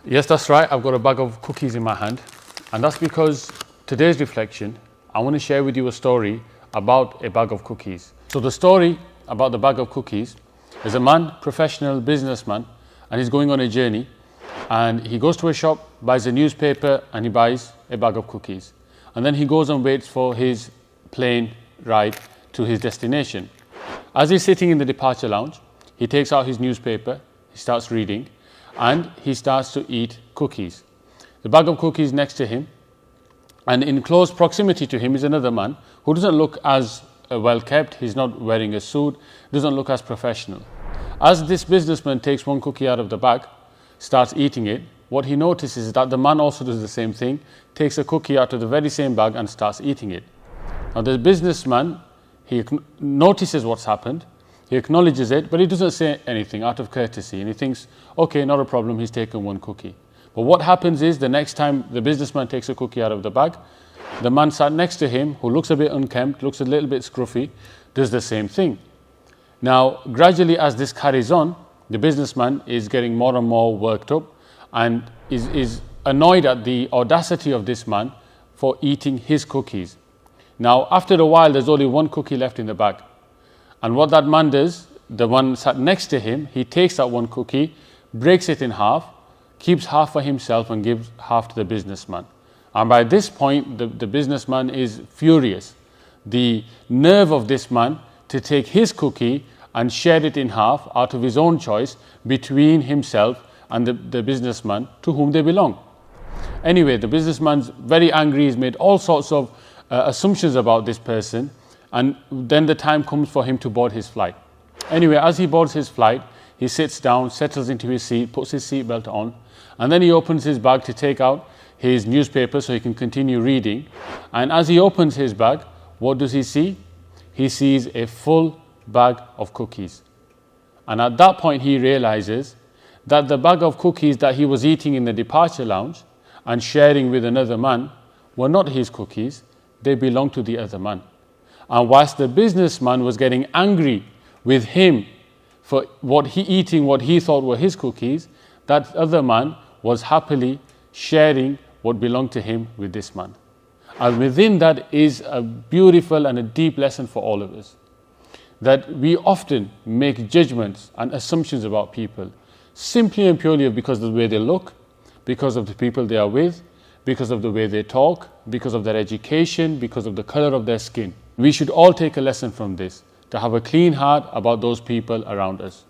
Yes, that's right. I've got a bag of cookies in my hand, and that's because today's reflection, I want to share with you a story about a bag of cookies. So the story about the bag of cookies is a man, professional businessman, and he's going on a journey, and he goes to a shop, buys a newspaper, and he buys a bag of cookies. And then he goes and waits for his plane ride to his destination. As he's sitting in the departure lounge, he takes out his newspaper, he starts reading, and he starts to eat cookies. The bag of cookies next to him, and in close proximity to him is another man who doesn't look as well kept. He's not wearing a suit, doesn't look as professional. As this businessman takes one cookie out of the bag, starts eating it, what he notices is that the man also does the same thing, takes a cookie out of the very same bag and starts eating it. Now the businessman, he notices what's happened, he acknowledges it, but he doesn't say anything out of courtesy, and he thinks, okay, not a problem, he's taken one cookie. But what happens is, the next time the businessman takes a cookie out of the bag, the man sat next to him, who looks a bit unkempt, looks a little bit scruffy, does the same thing. Now, gradually as this carries on, the businessman is getting more and more worked up and is annoyed at the audacity of this man for eating his cookies. Now, after a while, there's only one cookie left in the bag. And what that man does, the one sat next to him, he takes that one cookie, breaks it in half, keeps half for himself and gives half to the businessman. And by this point, the businessman is furious. The nerve of this man to take his cookie and share it in half out of his own choice between himself and the businessman to whom they belong. Anyway, the businessman's very angry. He's made all sorts of assumptions about this person, and then the time comes for him to board his flight. Anyway, as he boards his flight, he sits down, settles into his seat, puts his seatbelt on, and then he opens his bag to take out his newspaper so he can continue reading. And as he opens his bag, what does he see? He sees a full bag of cookies. And at that point he realizes that the bag of cookies that he was eating in the departure lounge and sharing with another man were not his cookies, they belonged to the other man. And whilst the businessman was getting angry with him for eating what he thought were his cookies, that other man was happily sharing what belonged to him with this man. And within that is a beautiful and a deep lesson for all of us, that we often make judgments and assumptions about people simply and purely because of the way they look, because of the people they are with, because of the way they talk, because of their education, because of the color of their skin. We should all take a lesson from this, to have a clean heart about those people around us.